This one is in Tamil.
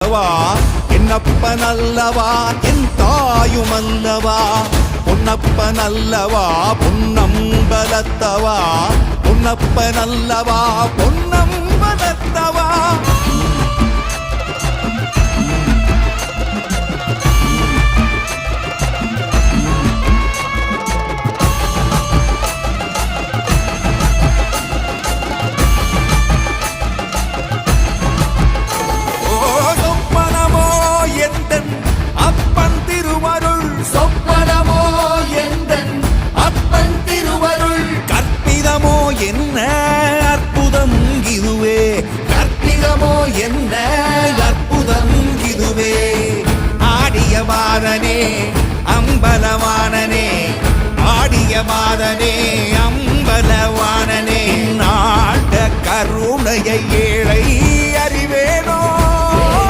அல்லவா, என்னப்பன் அல்லவா, என் தாயும் அல்லவா, பொன்னப்பன் அல்லவா, பொன்னம்பலத்தவா, பொன்னப்பன் அல்லவா, பொன்னம்பலத்தவா. என்ன அற்புதம் இதுவே, கற்பிதமோ என்ன அற்புதம் இதுவே. ஆடிய மாதனே அம்பலவானனே, ஆடிய மாதனே அம்பலவானனே, நாட கருணையை ஏழை